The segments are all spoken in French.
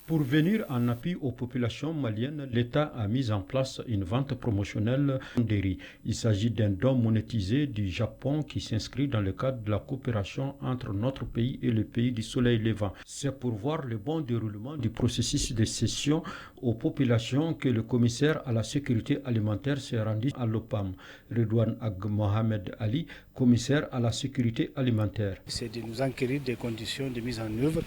Pour venir en appui aux populations maliennes, l'État a mis en place une vente promotionnelle des riz. Il s'agit d'un don monétisé du Japon qui s'inscrit dans le cadre de la coopération entre notre pays et le pays du soleil levant. C'est pour voir le bon déroulement du processus de cession aux populations que le commissaire à la sécurité alimentaire s'est rendu à l'OPAM. Redouane Ag Mohamed Ali, commissaire à la sécurité alimentaire. C'est de nous enquérir des conditions de mise en œuvre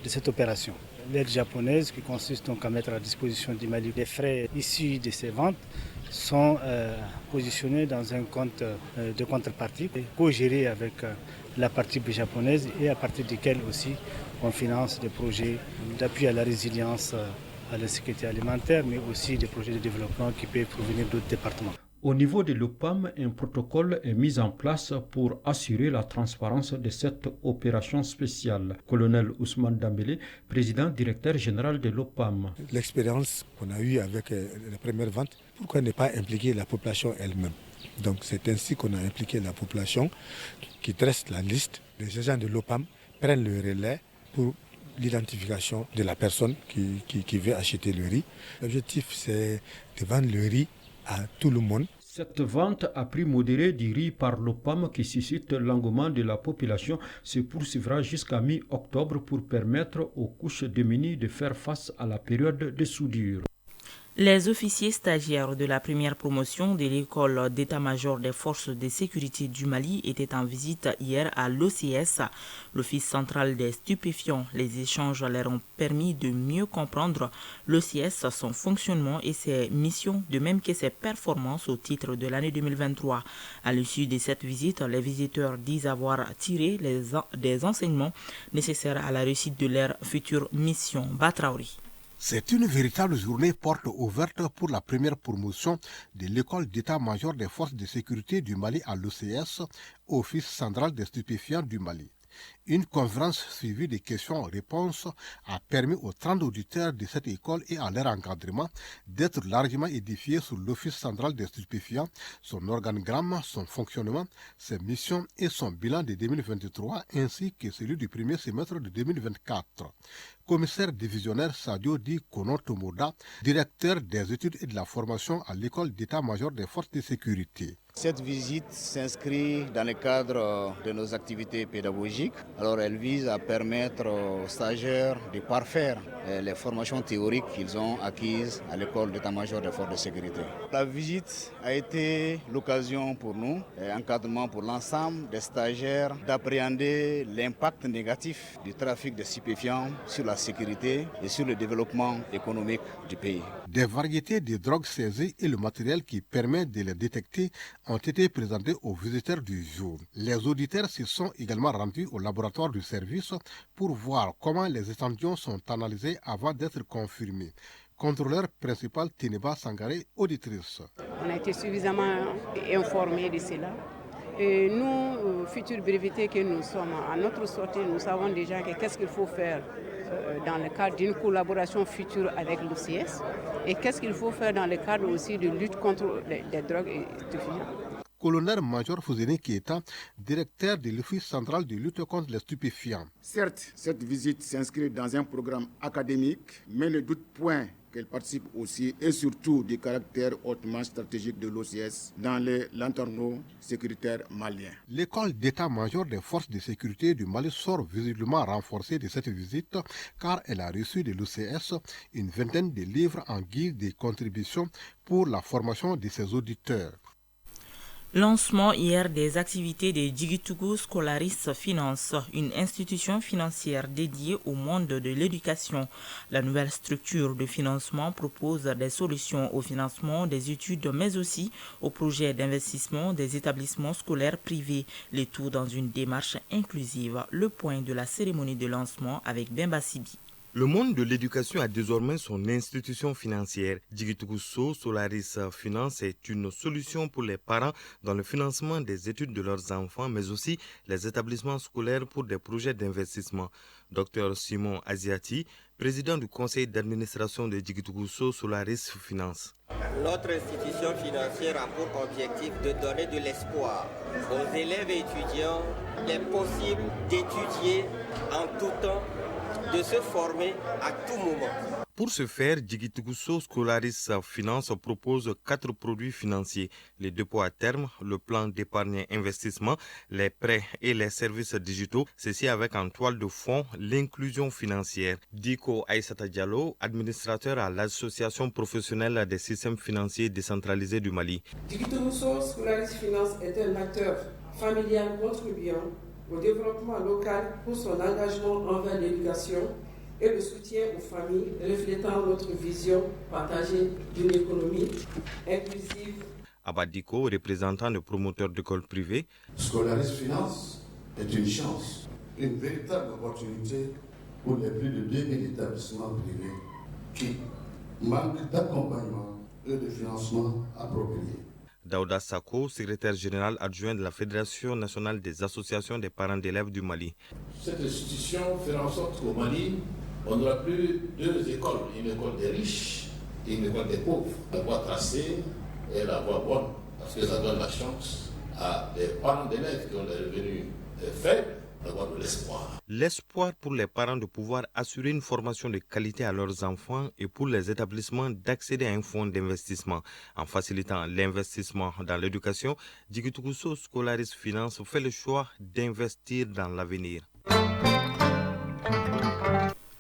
de cette opération. L'aide japonaise qui consiste donc à mettre à disposition du Mali des frais issus de ces ventes sont positionnés dans un compte de contrepartie co-géré avec la partie japonaise et à partir duquel aussi on finance des projets d'appui à la résilience, à la sécurité alimentaire, mais aussi des projets de développement qui peuvent provenir d'autres départements. Au niveau de l'OPAM, un protocole est mis en place pour assurer la transparence de cette opération spéciale. Colonel Ousmane Dambélé, président directeur général de l'OPAM. L'expérience qu'on a eue avec la première vente, pourquoi ne pas impliquer la population elle-même? Donc c'est ainsi qu'on a impliqué la population qui dresse la liste. Les agents de l'OPAM prennent le relais pour l'identification de la personne qui veut acheter le riz. L'objectif, c'est de vendre le riz à tout le monde. Cette vente à prix modéré du riz par l'OPAM qui suscite l'engouement de la population se poursuivra jusqu'à mi-octobre pour permettre aux couches démunies de faire face à la période de soudure. Les officiers stagiaires de la première promotion de l'école d'état-major des forces de sécurité du Mali étaient en visite hier à l'OCS, l'Office central des stupéfiants. Les échanges leur ont permis de mieux comprendre l'OCS, son fonctionnement et ses missions, de même que ses performances au titre de l'année 2023. À l'issue de cette visite, les visiteurs disent avoir tiré des enseignements nécessaires à la réussite de leur future mission. Batraouri. C'est une véritable journée porte ouverte pour la première promotion de l'école d'état-major des forces de sécurité du Mali à l'OCS, Office central des stupéfiants du Mali. Une conférence suivie des questions-réponses a permis aux 30 auditeurs de cette école et à leur encadrement d'être largement édifiés sur l'Office central des stupéfiants, son organigramme, son fonctionnement, ses missions et son bilan de 2023 ainsi que celui du premier semestre de 2024. Commissaire divisionnaire Sadio Di Konotomoda, directeur des études et de la formation à l'école d'état-major des forces de sécurité. Cette visite s'inscrit dans le cadre de nos activités pédagogiques. Alors elle vise à permettre aux stagiaires de parfaire les formations théoriques qu'ils ont acquises à l'école d'état-major des forces de sécurité. La visite a été l'occasion pour nous, encadrement pour l'ensemble des stagiaires, d'appréhender l'impact négatif du trafic de stupéfiants sur la sécurité et sur le développement économique du pays. Des variétés de drogues saisies et le matériel qui permet de les détecter ont été présentés aux visiteurs du jour. Les auditeurs se sont également rendus au laboratoire du service pour voir comment les échantillons sont analysés avant d'être confirmés. Contrôleur principal Tineba Sangaré, auditrice. On a été suffisamment informés de cela. Et nous, futurs brevetés que nous sommes, à notre sortie, nous savons déjà qu'est-ce qu'il faut faire dans le cadre d'une collaboration future avec l'OCS et qu'est-ce qu'il faut faire dans le cadre aussi de lutte contre les drogues et stupéfiants. Colonel-major Fouzeni Keita, directeur de l'Office central de lutte contre les stupéfiants. Certes, cette visite s'inscrit dans un programme académique, mais ne doute point qu'elle participe aussi et surtout du caractère hautement stratégique de l'OCS dans les lanterneaux sécuritaires maliens. L'école d'état-major des forces de sécurité du Mali sort visiblement renforcée de cette visite car elle a reçu de l'OCS une vingtaine de livres en guise de contribution pour la formation de ses auditeurs. Lancement hier des activités de Djigitougou Scolaris Finance, une institution financière dédiée au monde de l'éducation. La nouvelle structure de financement propose des solutions au financement des études, mais aussi aux projets d'investissement des établissements scolaires privés, le tout dans une démarche inclusive. Le point de la cérémonie de lancement avec Bemba Sibi. Le monde de l'éducation a désormais son institution financière. Djigitougou Solaris Finance est une solution pour les parents dans le financement des études de leurs enfants, mais aussi les établissements scolaires pour des projets d'investissement. Dr Simon Asiati, président du conseil d'administration de Djigitougou Solaris Finance. Notre institution financière a pour objectif de donner de l'espoir aux élèves et étudiants. Il est possible d'étudier en tout temps de se former à tout moment. Pour ce faire, Djigitikusso Scolaris Finance propose 4 produits financiers, les dépôts à terme, le plan d'épargne investissement, les prêts et les services digitaux, ceci avec en toile de fond l'inclusion financière. Diko Aïssata Diallo, administrateur à l'Association professionnelle des systèmes financiers décentralisés du Mali. Djigitikusso Scolaris Finance est un acteur familial contribuant au développement local pour son engagement envers l'éducation et le soutien aux familles, reflétant notre vision partagée d'une économie inclusive. Abadiko, représentant de promoteurs d'écoles privées. Scolaris Finance est une chance, une véritable opportunité pour les plus de 2000 établissements privés qui manquent d'accompagnement et de financement approprié. Daouda Sako, secrétaire général adjoint de la Fédération nationale des associations des parents d'élèves du Mali. Cette institution fait en sorte qu'au Mali, on n'aura plus 2 écoles, une école des riches et une école des pauvres. La voie tracée est la voie bonne, parce que ça donne la chance à des parents d'élèves qui ont des revenus faibles d'avoir de l'espoir. L'espoir pour les parents de pouvoir assurer une formation de qualité à leurs enfants et pour les établissements d'accéder à un fonds d'investissement. En facilitant l'investissement dans l'éducation, Djigitikusso Scolaris Finance fait le choix d'investir dans l'avenir.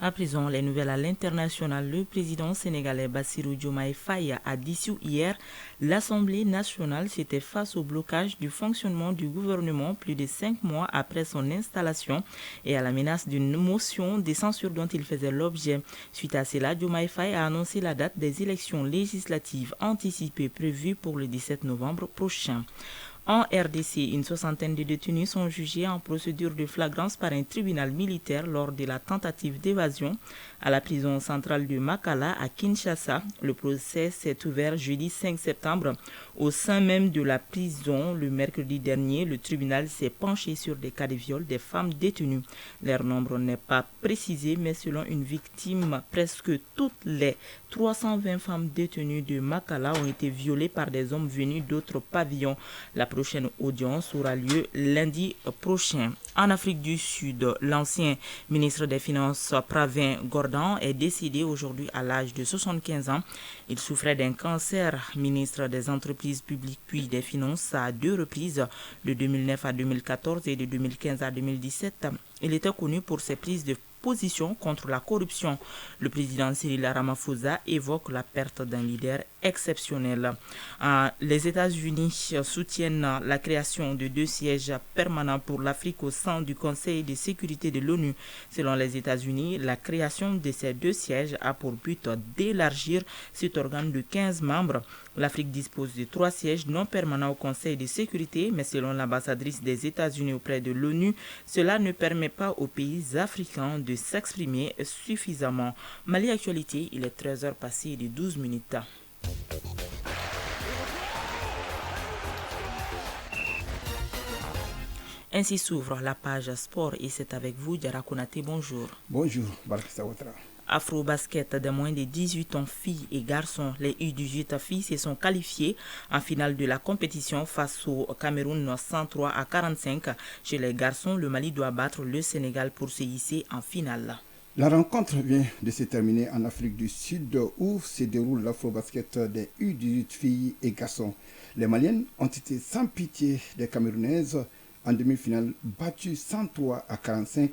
À présent, les nouvelles à l'international. Le président sénégalais Bassirou Diomaye Faye a dissous hier l'Assemblée nationale. C'était face au blocage du fonctionnement du gouvernement plus de 5 mois après son installation et à la menace d'une motion de censure dont il faisait l'objet. Suite à cela, Diomaye Faye a annoncé la date des élections législatives anticipées prévues pour le 17 novembre prochain. En RDC, une soixantaine de détenus sont jugés en procédure de flagrance par un tribunal militaire lors de la tentative d'évasion à la prison centrale de Makala à Kinshasa. Le procès s'est ouvert jeudi 5 septembre au sein même de la prison. Le mercredi dernier, le tribunal s'est penché sur des cas de viol des femmes détenues. Leur nombre n'est pas précisé, mais selon une victime, presque toutes les 320 femmes détenues de Makala ont été violées par des hommes venus d'autres pavillons. La prochaine audience aura lieu lundi prochain. En Afrique du Sud, l'ancien ministre des Finances Pravin Gordhan est décédé aujourd'hui à l'âge de 75 ans. Il souffrait d'un cancer. Ministre des Entreprises publiques puis des Finances à 2 reprises, de 2009 à 2014 et de 2015 à 2017. Il était connu pour ses prises de position contre la corruption. Le président Cyril Ramaphosa évoque la perte d'un leader exceptionnel. Les États-Unis soutiennent la création de 2 sièges permanents pour l'Afrique au sein du Conseil de sécurité de l'ONU. Selon les États-Unis, la création de ces 2 sièges a pour but d'élargir cet organe de 15 membres. L'Afrique dispose de 3 sièges non permanents au Conseil de sécurité, mais selon l'ambassadrice des États-Unis auprès de l'ONU, cela ne permet pas aux pays africains de s'exprimer suffisamment. Mali Actualité, il est 13h passé de 12 minutes. Ainsi s'ouvre la page sport et c'est avec vous, Diara Konaté. Bonjour. Bonjour, Barkissa Ouattara. Afro-basket de moins de 18 ans, filles et garçons. Les U18 filles se sont qualifiées en finale de la compétition face au Cameroun 103 à 45. Chez les garçons, le Mali doit battre le Sénégal pour se hisser en finale. La rencontre vient de se terminer en Afrique du Sud où se déroule l'Afro-basket des U18 filles et garçons. Les Maliennes ont été sans pitié des Camerounaises en demi-finale, battues 103 à 45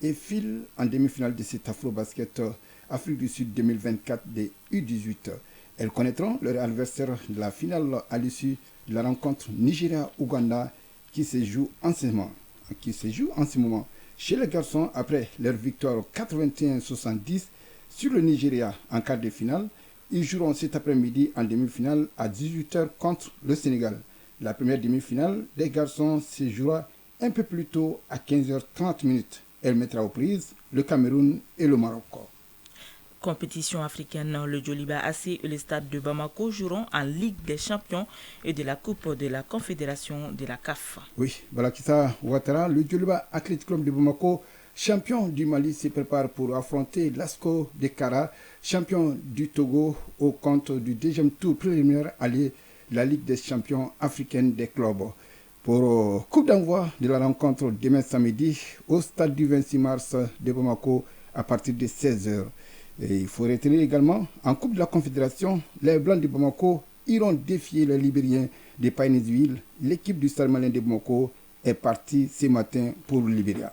et filent en demi-finale de cet Afro-basket Afrique du Sud 2024 des U18. Elles connaîtront leur adversaire de la finale à l'issue de la rencontre Nigeria-Ouganda qui se joue en ce moment. Chez les garçons, après leur victoire 81-70 sur le Nigeria en quart de finale, ils joueront cet après-midi en demi-finale à 18h contre le Sénégal. La première demi-finale des garçons se jouera un peu plus tôt à 15h30. Elle mettra aux prises le Cameroun et le Maroc. Compétition africaine, le Djoliba AC et le stade de Bamako joueront en Ligue des Champions et de la Coupe de la Confédération de la CAF. Oui, Balakissa Ouattara, le Djoliba Athletic Club de Bamako, champion du Mali, se prépare pour affronter l'ASCO de Kara, champion du Togo, au compte du deuxième tour préliminaire allié la Ligue des Champions africaine des clubs. Pour coup d'envoi de la rencontre demain samedi au stade du 26 mars de Bamako, à partir de 16h. Et il faut retenir également, en Coupe de la Confédération, les Blancs de Bamako iront défier les Libériens de Painesville. L'équipe du Stade Malien de Bamako est partie ce matin pour le Libéria.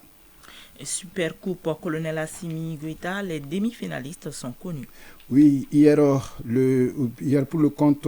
Super Coupe Colonel Assimi Goïta, les demi-finalistes sont connus. Oui, hier pour le compte,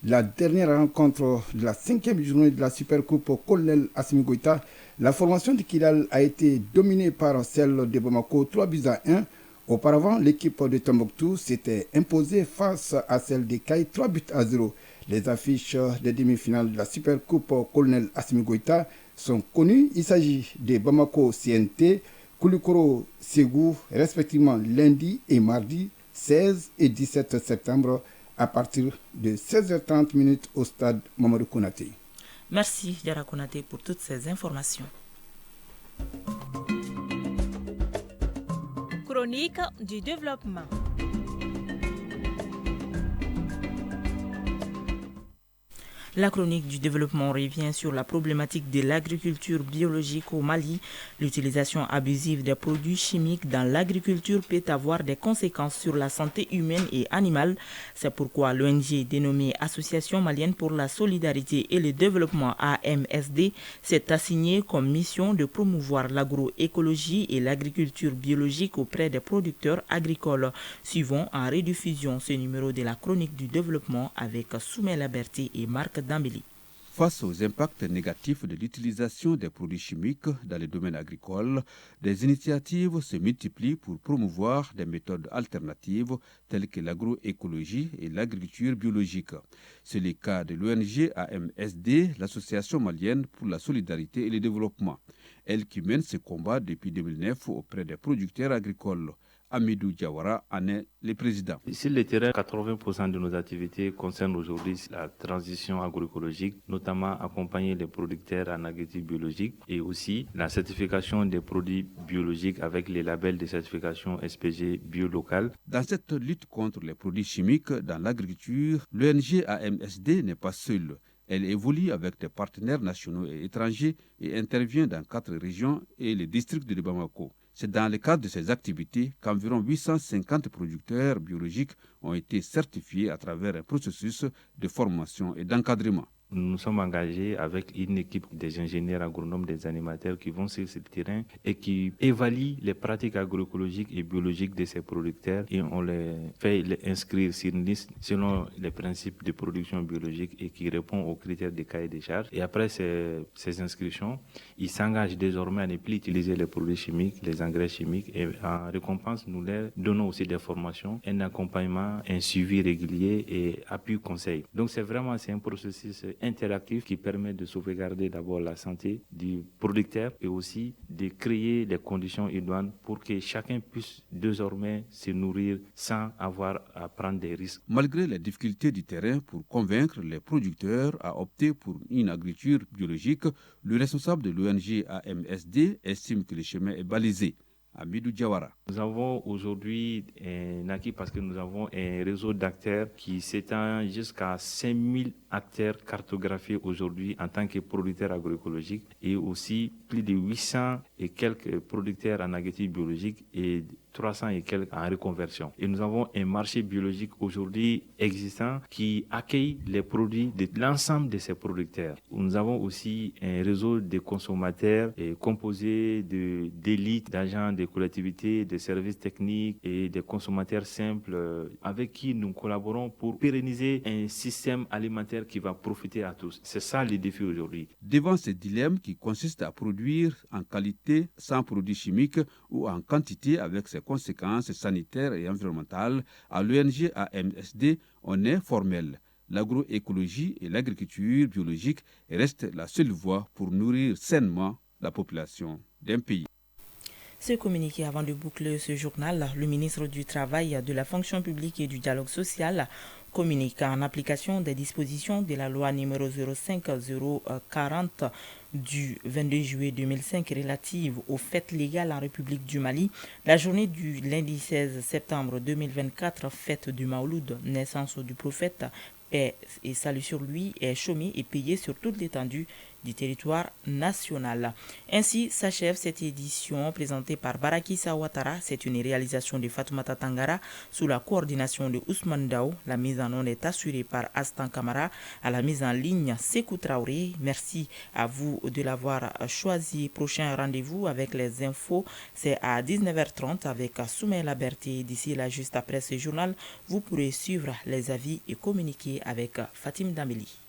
la dernière rencontre de la 5e journée de la Super Coupe Colonel Assimi Goïta, la formation de Kidal a été dominée par celle de Bamako 3-1. Auparavant, l'équipe de Tombouctou s'était imposée face à celle de Caille 3-0. Les affiches des demi-finales de la Super Coupe Colonel Assimi Goïta sont connues. Il s'agit de Bamako CNT, Koulikoro Ségou, respectivement lundi et mardi 16 et 17 septembre à partir de 16h30 au stade Mamadou Konaté. Merci Diara Konaté pour toutes ces informations. Chronique du développement. La chronique du développement revient sur la problématique de l'agriculture biologique au Mali. L'utilisation abusive des produits chimiques dans l'agriculture peut avoir des conséquences sur la santé humaine et animale. C'est pourquoi l'ONG dénommée Association malienne pour la solidarité et le développement AMSD s'est assignée comme mission de promouvoir l'agroécologie et l'agriculture biologique auprès des producteurs agricoles. Suivons en rediffusion ce numéro de la chronique du développement avec Soumela Berti et Marc Dambeli. Face aux impacts négatifs de l'utilisation des produits chimiques dans le domaine agricole, des initiatives se multiplient pour promouvoir des méthodes alternatives telles que l'agroécologie et l'agriculture biologique. C'est le cas de l'ONG AMSD, l'Association malienne pour la solidarité et le développement. Elle qui mène ce combat depuis 2009 auprès des producteurs agricoles. Amidou Diawara en est le président. Sur le terrain, 80% de nos activités concernent aujourd'hui la transition agroécologique, notamment accompagner les producteurs en agriculture biologique et aussi la certification des produits biologiques avec les labels de certification SPG bio-local. Dans cette lutte contre les produits chimiques dans l'agriculture, l'ONG AMSD n'est pas seule. Elle évolue avec des partenaires nationaux et étrangers et intervient dans 4 régions et les districts de Bamako. C'est dans le cadre de ces activités qu'environ 850 producteurs biologiques ont été certifiés à travers un processus de formation et d'encadrement. Nous sommes engagés avec une équipe des ingénieurs agronomes, des animateurs qui vont sur ce terrain et qui évaluent les pratiques agroécologiques et biologiques de ces producteurs et on les fait inscrire sur une liste selon les principes de production biologique et qui répond aux critères des cahiers des charges. Et après ces inscriptions, ils s'engagent désormais à ne plus utiliser les produits chimiques, les engrais chimiques et en récompense, nous leur donnons aussi des formations, un accompagnement, un suivi régulier et appui conseil. Donc c'est un processus interactif qui permet de sauvegarder d'abord la santé du producteur et aussi de créer les conditions idoines pour que chacun puisse désormais se nourrir sans avoir à prendre des risques. Malgré les difficultés du terrain pour convaincre les producteurs à opter pour une agriculture biologique, le responsable de l'ONG AMSD estime que le chemin est balisé. Amidou Diawara. Nous avons aujourd'hui un acquis parce que nous avons un réseau d'acteurs qui s'étend jusqu'à 5000 acteurs cartographiés aujourd'hui en tant que producteurs agroécologiques et aussi plus de 800 et quelques producteurs en agriculture biologique et 300 et quelques en reconversion. Et nous avons un marché biologique aujourd'hui existant qui accueille les produits de l'ensemble de ces producteurs. Nous avons aussi un réseau de consommateurs composé d'élites, d'agents de collectivités, de services techniques et de consommateurs simples avec qui nous collaborons pour pérenniser un système alimentaire qui va profiter à tous. C'est ça le défi aujourd'hui. Devant ce dilemme qui consiste à produire en qualité sans produits chimiques ou en quantité avec ses conséquences sanitaires et environnementales, à l'ONG AMSD, on est formel. L'agroécologie et l'agriculture biologique restent la seule voie pour nourrir sainement la population d'un pays. Ce communiqué avant de boucler ce journal, le ministre du Travail, de la Fonction publique et du Dialogue social communique en application des dispositions de la loi numéro 05040 du 22 juillet 2005 relative aux fêtes légales en République du Mali. La journée du lundi 16 septembre 2024, fête du Maouloud, naissance du prophète, paix et salut sur lui, est chômée et payée sur toute l'étendue du territoire national. Ainsi s'achève cette édition présentée par Barakissa Ouattara. C'est une réalisation de Fatoumata Tangara sous la coordination de Ousmane Dao. La mise en onde est assurée par Astan Kamara. À la mise en ligne, Sékou Traoré. Merci à vous de l'avoir choisi. Prochain rendez-vous avec les infos, c'est à 19h30 avec Soumaïla Berté. D'ici là, juste après ce journal, vous pourrez suivre les avis et communiquer avec Fatim Dameli.